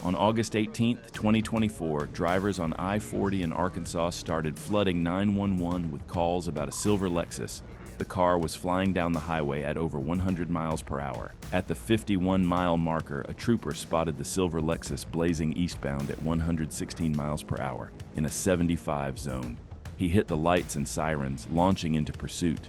On August 18, 2024, drivers on I-40 in Arkansas started flooding 911 with calls about a silver Lexus. The car was flying down the highway at over 100 miles per hour. At the 51-mile marker, a trooper spotted the silver Lexus blazing eastbound at 116 miles per hour in a 75 zone. He hit the lights and sirens, launching into pursuit.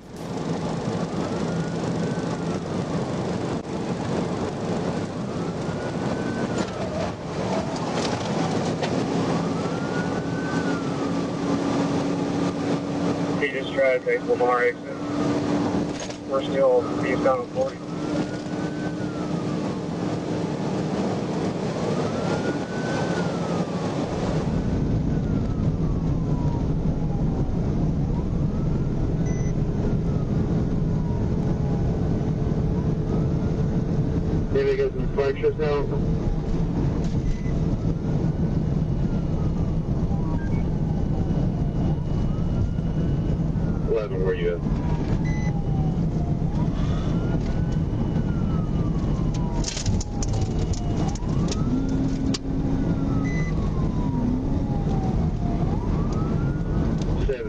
He just tried to take Lamar exit. We're still eastbound 40. Maybe get some flexures now. Where you at?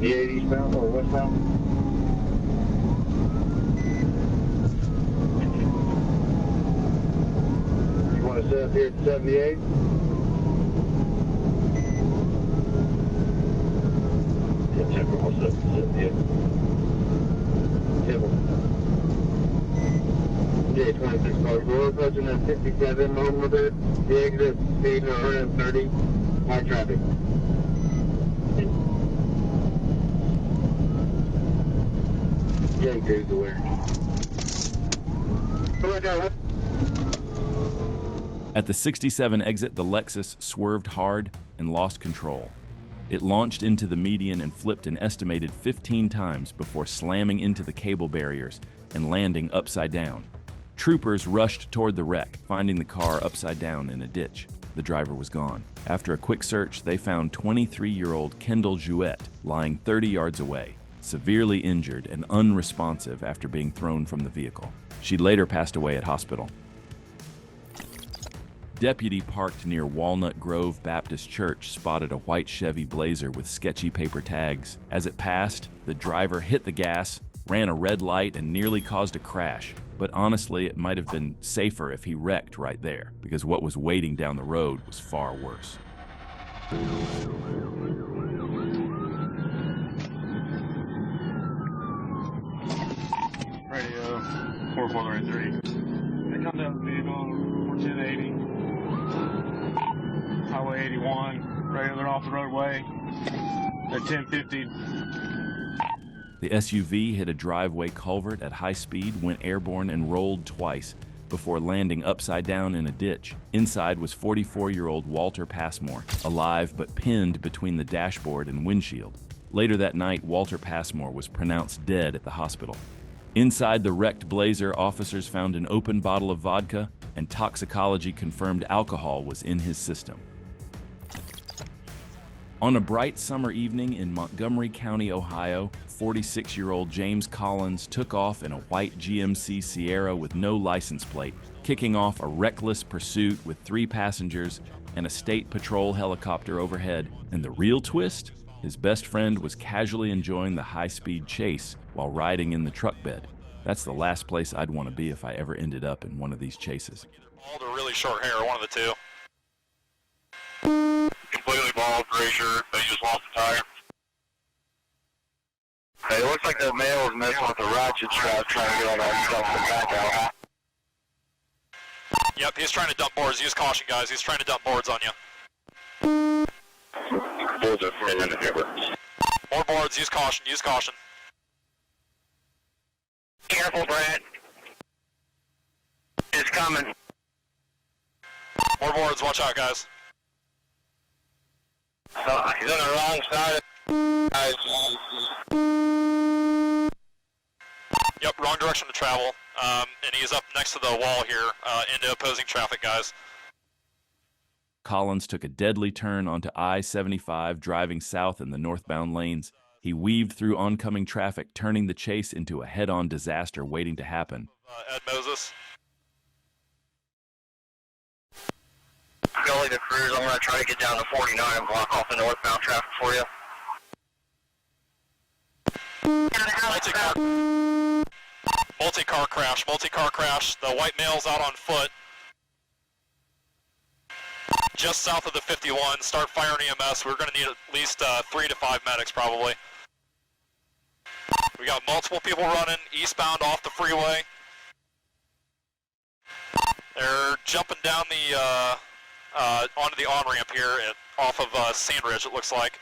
Eastbound or westbound? You want to set up here at 78? Yeah, check what's up at 78. Table. J26 car. We're approaching at 57 on with it. The exit speed 130. High traffic. At the 67 exit, the Lexus swerved hard and lost control. It launched into the median and flipped an estimated 15 times before slamming into the cable barriers and landing upside down. Troopers rushed toward the wreck, finding the car upside down in a ditch. The driver was gone. After a quick search, they found 23-year-old Kendall Jouette lying 30 yards away, severely injured and unresponsive after being thrown from the vehicle. She later passed away at hospital. Deputy parked near Walnut Grove Baptist Church spotted a white Chevy Blazer with sketchy paper tags. As it passed, the driver hit the gas, ran a red light, and nearly caused a crash. But honestly, it might have been safer if he wrecked right there, because what was waiting down the road was far worse. Radio 4433. They come down the vehicle, 41080. Highway 81, regular off the roadway at 1050. The SUV hit a driveway culvert at high speed, went airborne, and rolled twice before landing upside down in a ditch. Inside was 44-year-old Walter Passmore, alive but pinned between the dashboard and windshield. Later that night, Walter Passmore was pronounced dead at the hospital. Inside the wrecked Blazer, officers found an open bottle of vodka, and toxicology confirmed alcohol was in his system. On a bright summer evening in Montgomery County, Ohio, 46-year-old James Collins took off in a white GMC Sierra with no license plate, kicking off a reckless pursuit with 3 passengers and a state patrol helicopter overhead. And the real twist? His best friend was casually enjoying the high-speed chase while riding in the truck bed. That's the last place I'd want to be if I ever ended up in one of these chases. Bald or really short hair, one of the two. Completely bald, brazier, they just lost the tire. Hey, it looks like that male is messing with the ratchet strap trying to get on that stuff in the back out. Yep, he's trying to dump boards. Use caution, guys. He's trying to dump boards on you. Boards are in the river. More boards. Use caution. Use caution. Careful, Brad. It's coming. More boards. Watch out, guys. He's on the wrong side of Yep, wrong direction to travel. And he's up next to the wall here, into opposing traffic, guys. Collins took a deadly turn onto I-75, driving south in the northbound lanes. He weaved through oncoming traffic, turning the chase into a head-on disaster waiting to happen. Ed Moses. Go Gully to Cruise. I'm going to try to get down to 49 and block off the northbound traffic for you. Multi-car crash. The white male's out on foot. Just south of the 51. Start firing EMS. We're going to need at least 3 to 5 medics probably. We got multiple people running eastbound off the freeway. They're jumping down the onto the on-ramp here off of Sandridge, it looks like.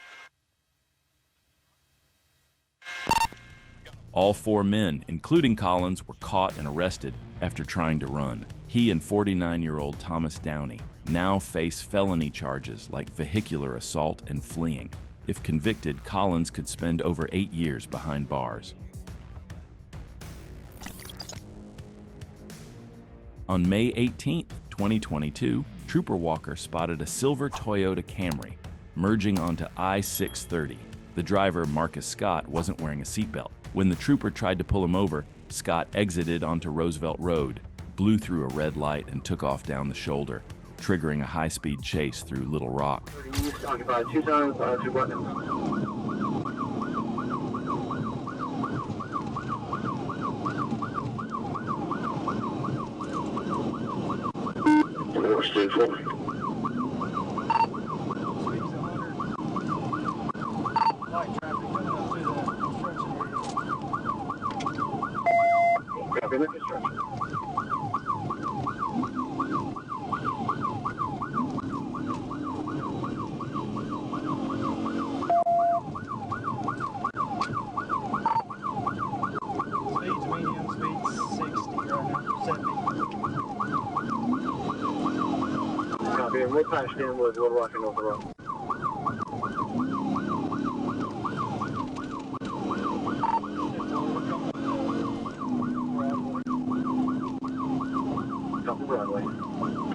All 4 men, including Collins, were caught and arrested after trying to run. He and 49-year-old Thomas Downey now face felony charges like vehicular assault and fleeing. If convicted, Collins could spend over 8 years behind bars. On May 18, 2022, Trooper Walker spotted a silver Toyota Camry merging onto I-630. The driver, Marcus Scott, wasn't wearing a seatbelt. When the trooper tried to pull him over, Scott exited onto Roosevelt Road, blew through a red light, and took off down the shoulder, triggering a high-speed chase through Little Rock. East, occupied 2 times, 2 buttons. Stay forward. Copy the construction. Speed's medium, speed's 60 right now, 70. Copy, and we're patched in with Little Rock and North Rock. Copy Broadway.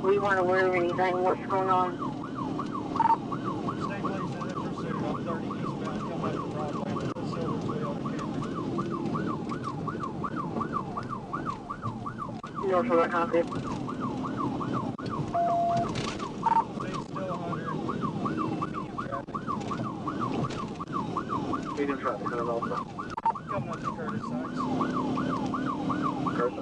We weren't aware of anything. What's going on? Stay please in the pursuit on 30 eastbound, come back to Broadway with the silver Toyota Camry. North of that copy. Speed's still 100, medium traffic. Medium traffic, and also. Coming up to Curtis Sykes. Curtis.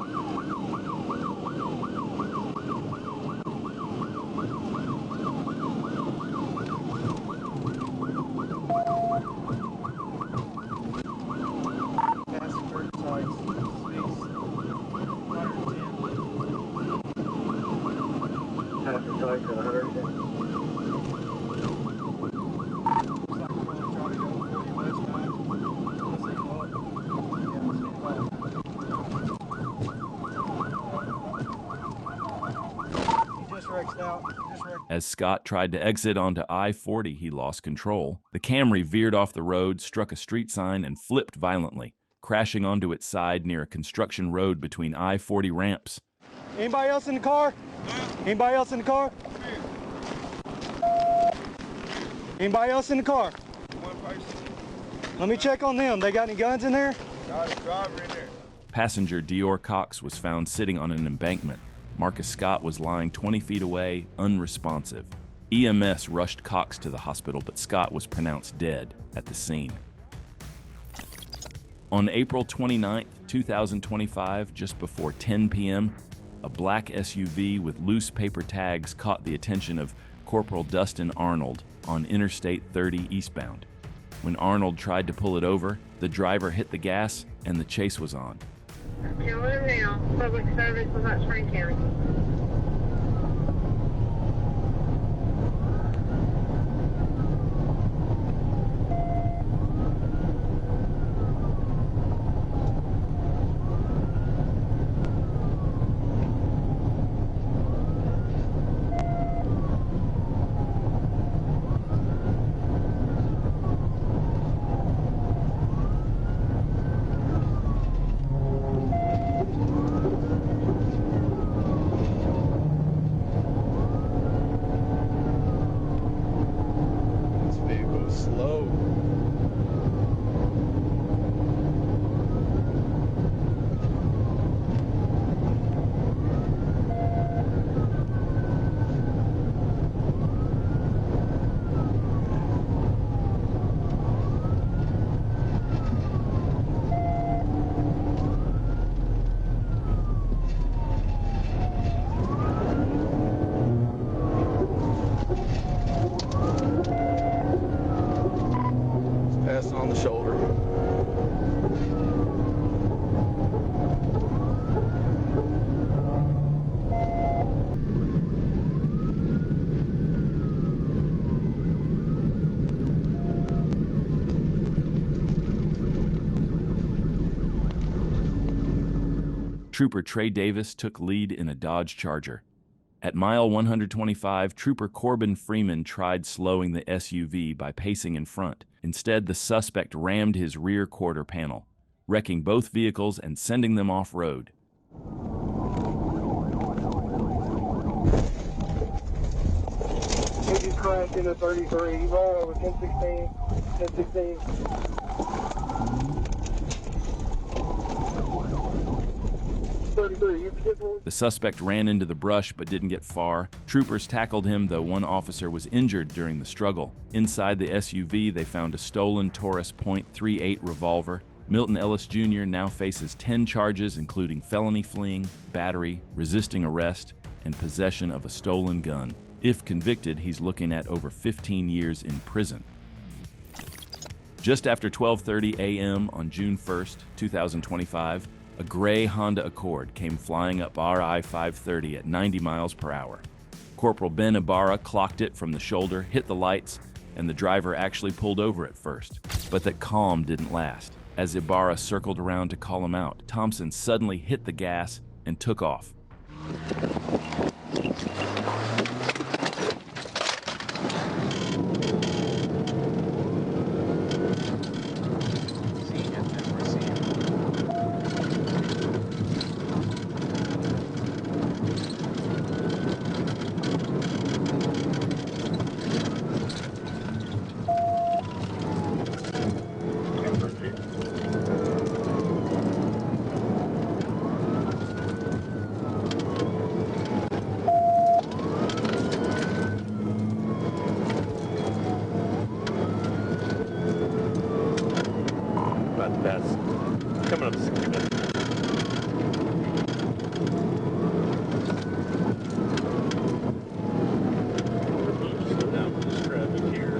Passing Curtis Sykes. Speed's 110. Passing Sykes at 110. Looks like we're going to try to go 40 westbound. Let's see what. He just wrecked out. As Scott tried to exit onto I-40, he lost control. The Camry veered off the road, struck a street sign, and flipped violently, crashing onto its side near a construction road between I-40 ramps. Anybody else in the car? Anybody else in the car? Anybody else in the car? One person. Let me check on them. They got any guns in there? Got a driver in there. Passenger Dior Cox was found sitting on an embankment. Marcus Scott was lying 20 feet away, unresponsive. EMS rushed Cox to the hospital, but Scott was pronounced dead at the scene. On April 29, 2025, just before 10 p.m., a black SUV with loose paper tags caught the attention of Corporal Dustin Arnold on Interstate 30 eastbound. When Arnold tried to pull it over, the driver hit the gas and the chase was on. Telling him now. Public service was not Spring County. Trooper Trey Davis took lead in a Dodge Charger. At mile 125, Trooper Corbin Freeman tried slowing the SUV by pacing in front. Instead, the suspect rammed his rear quarter panel, wrecking both vehicles and sending them off-road. He just crashed into 33. Roll over 1016. 1016. 33. The suspect ran into the brush but didn't get far. Troopers tackled him, though one officer was injured during the struggle. Inside the SUV, they found a stolen Taurus .38 revolver. Milton Ellis Jr. now faces 10 charges, including felony fleeing, battery, resisting arrest, and possession of a stolen gun. If convicted, he's looking at over 15 years in prison. Just after 12:30 a.m. on June 1st, 2025, a gray Honda Accord came flying up RI-530 at 90 miles per hour. Corporal Ben Ibarra clocked it from the shoulder, hit the lights, and the driver actually pulled over at first. But that calm didn't last. As Ibarra circled around to call him out, Thompson suddenly hit the gas and took off. Coming up 60 minutes. Slow down for this traffic here.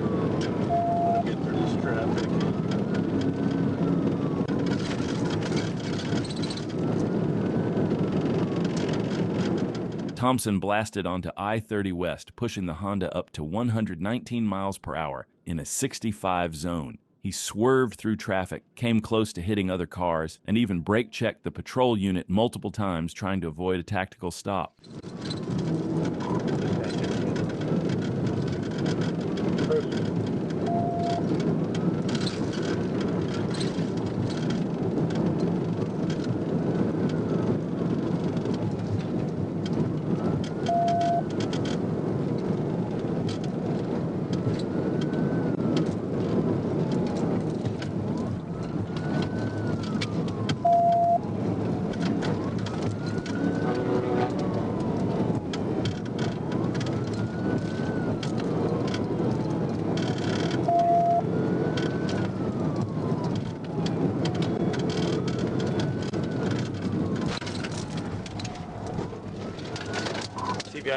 Get through this traffic. Thompson blasted onto I-30 West, pushing the Honda up to 119 miles per hour in a 65 zone. He swerved through traffic, came close to hitting other cars, and even brake-checked the patrol unit multiple times trying to avoid a tactical stop.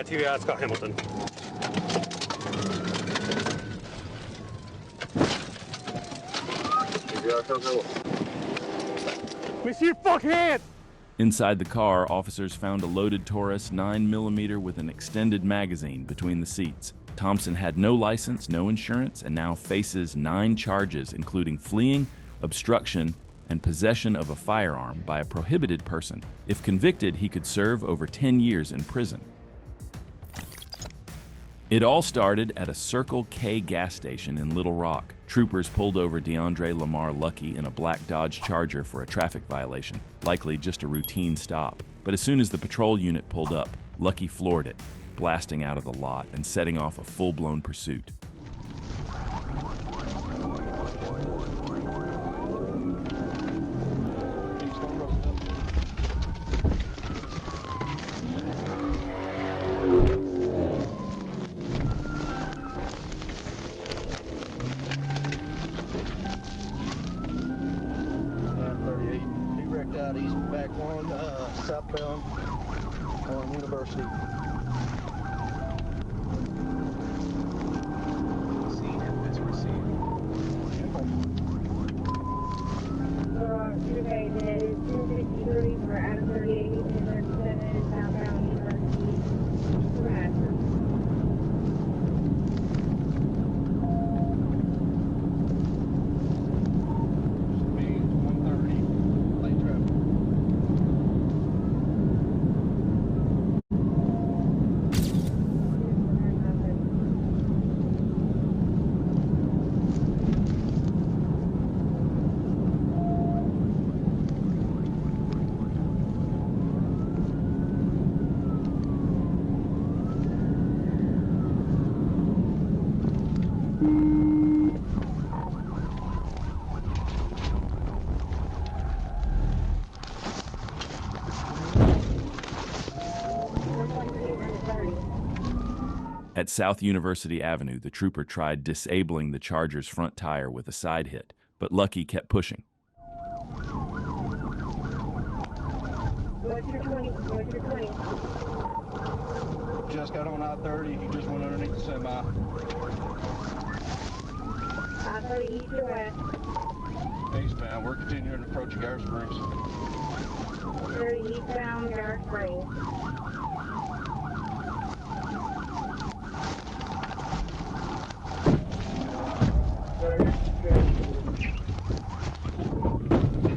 TBI, Scott Hamilton. Let me see your fucking hands! Inside the car, officers found a loaded Taurus 9mm with an extended magazine between the seats. Thompson had no license, no insurance, and now faces 9 charges, including fleeing, obstruction, and possession of a firearm by a prohibited person. If convicted, he could serve over 10 years in prison. It all started at a Circle K gas station in Little Rock. Troopers pulled over DeAndre Lamar Lucky in a black Dodge Charger for a traffic violation, likely just a routine stop. But as soon as the patrol unit pulled up, Lucky floored it, blasting out of the lot and setting off a full-blown pursuit. Out east back one, southbound on University. Okay, that is 263 for out of 38 and 37 southbound University. At South University Avenue, the trooper tried disabling the Charger's front tire with a side hit, but Lucky kept pushing. What's your 20? What's your 20? Just got on I-30. He just went underneath the semi. I-30 east or west? Eastbound. We're continuing to approach Garrett Springs. 30 eastbound, Garrett Springs.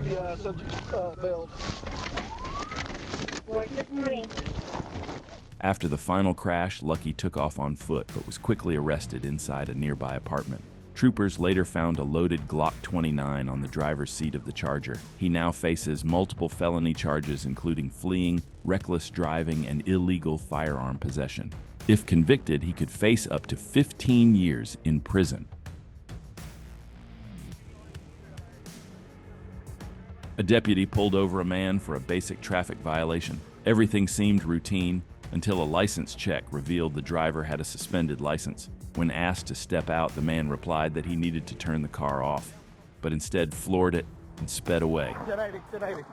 Yeah, subject bailed. What's your 20? After the final crash, Lucky took off on foot but was quickly arrested inside a nearby apartment. Troopers later found a loaded Glock 29 on the driver's seat of the Charger. He now faces multiple felony charges including fleeing, reckless driving, and illegal firearm possession. If convicted, he could face up to 15 years in prison. A deputy pulled over a man for a basic traffic violation. Everything seemed routine until a license check revealed the driver had a suspended license. When asked to step out, the man replied that he needed to turn the car off, but instead floored it and sped away. 1080, 1080.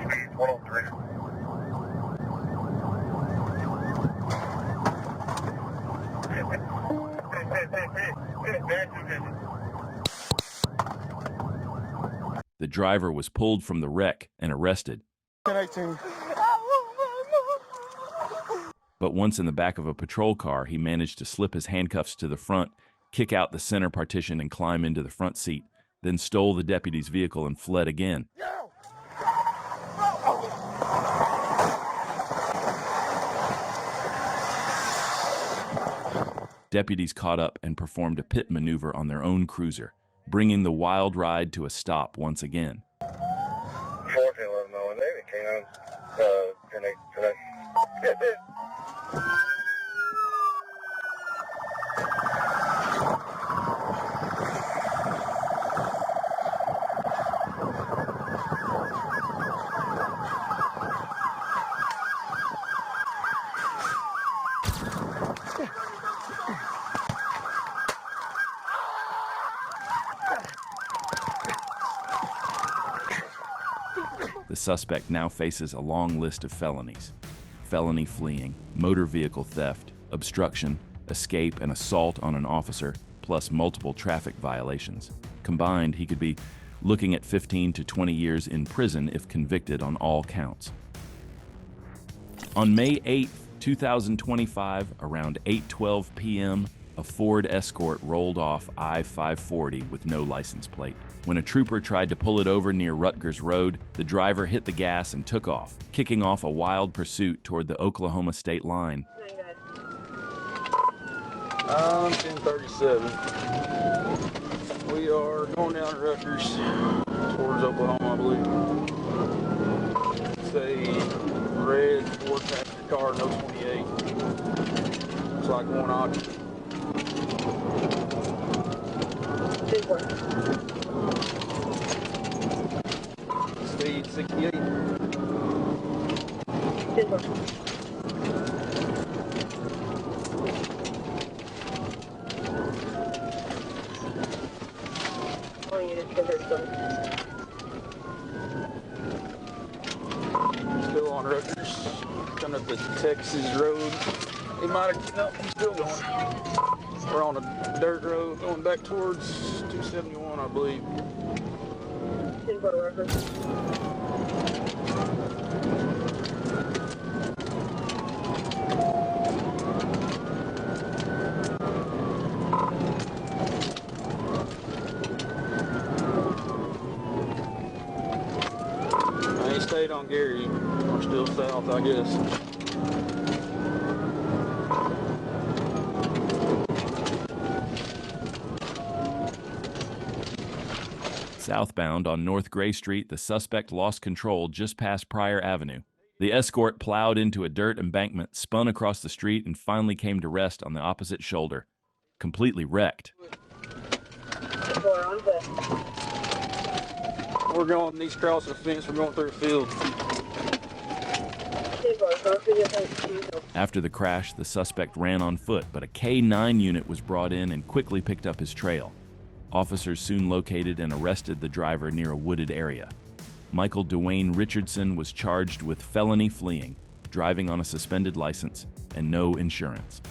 Speed 103. The driver was pulled from the wreck and arrested. 1018. But once in the back of a patrol car, he managed to slip his handcuffs to the front, kick out the center partition, and climb into the front seat, then stole the deputy's vehicle and fled again. Deputies caught up and performed a pit maneuver on their own cruiser, bringing the wild ride to a stop once again. 1411 knowing they came on 10-8 today. The suspect now faces a long list of felonies: felony fleeing, motor vehicle theft, obstruction, escape, and assault on an officer, plus multiple traffic violations. Combined, he could be looking at 15 to 20 years in prison if convicted on all counts. On May 8, 2025, around 8:12 p.m., a Ford Escort rolled off I-540 with no license plate. When a trooper tried to pull it over near Rutgers Road, the driver hit the gas and took off, kicking off a wild pursuit toward the Oklahoma state line. 1037. We are going down to Rutgers towards Oklahoma, I believe. It's a red Ford passenger car, no 28. It's like one option. Speed 68. Still on Rutgers, coming up the Texas Road. He might have, no, he's still going. We're on a dirt road going back towards 271, I believe. I ain't stayed on Gary. We're still south, I guess. Southbound on North Gray Street, the suspect lost control just past Pryor Avenue. The Escort plowed into a dirt embankment, spun across the street, and finally came to rest on the opposite shoulder, completely wrecked. We're going, these crossing the fence, we're going through a field. After the crash, the suspect ran on foot, but a K-9 unit was brought in and quickly picked up his trail. Officers soon located and arrested the driver near a wooded area. Michael Dwayne Richardson was charged with felony fleeing, driving on a suspended license, and no insurance.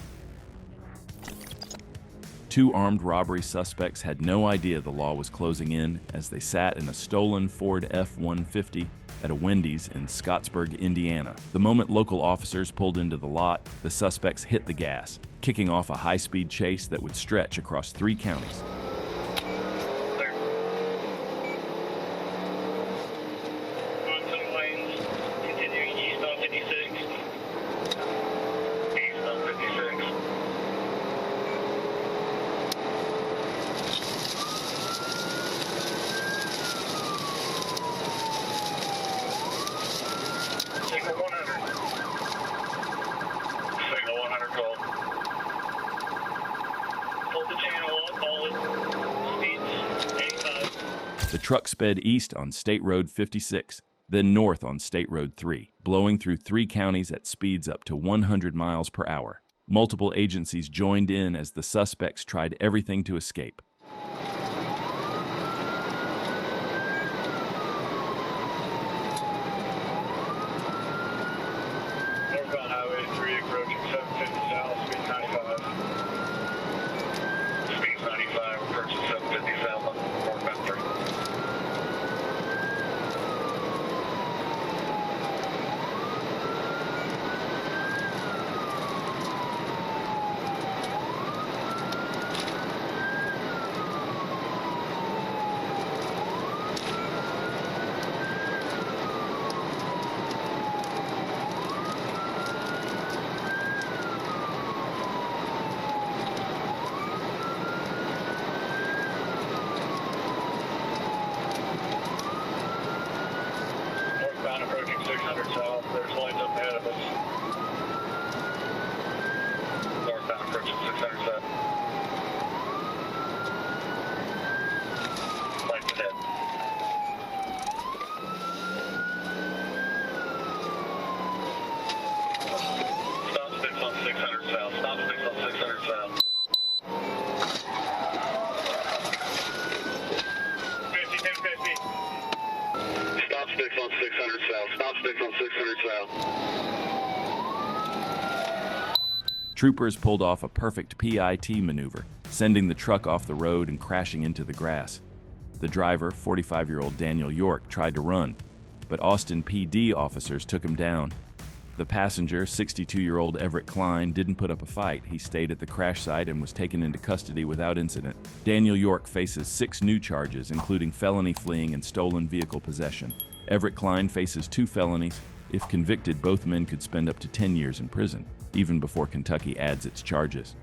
Two armed robbery suspects had no idea the law was closing in as they sat in a stolen Ford F-150 at a Wendy's in Scottsburg, Indiana. The moment local officers pulled into the lot, the suspects hit the gas, kicking off a high-speed chase that would stretch across 3 counties. The truck sped east on State Road 56, then north on State Road 3, blowing through 3 counties at speeds up to 100 miles per hour. Multiple agencies joined in as the suspects tried everything to escape. Northbound Highway 3 approaching 750 south, speed 95. Speed's 95, approaching 750 south on northbound 3. Approaching 600 south, there's lines up ahead of us. Northbound approaching 600 south. Lights ahead. Stop sticks on 600 south. Stop sticks on 600 south. 50, 1050. Stop sticks on 600 south. Stop sticks on 600 south. Troopers pulled off a perfect PIT maneuver, sending the truck off the road and crashing into the grass. The driver, 45-year-old Daniel York, tried to run, but Austin PD officers took him down. The passenger, 62-year-old Everett Klein, didn't put up a fight. He stayed at the crash site and was taken into custody without incident. Daniel York faces 6 new charges, including felony fleeing and stolen vehicle possession. Everett Klein faces 2 felonies. If convicted, both men could spend up to 10 years in prison, even before Kentucky adds its charges.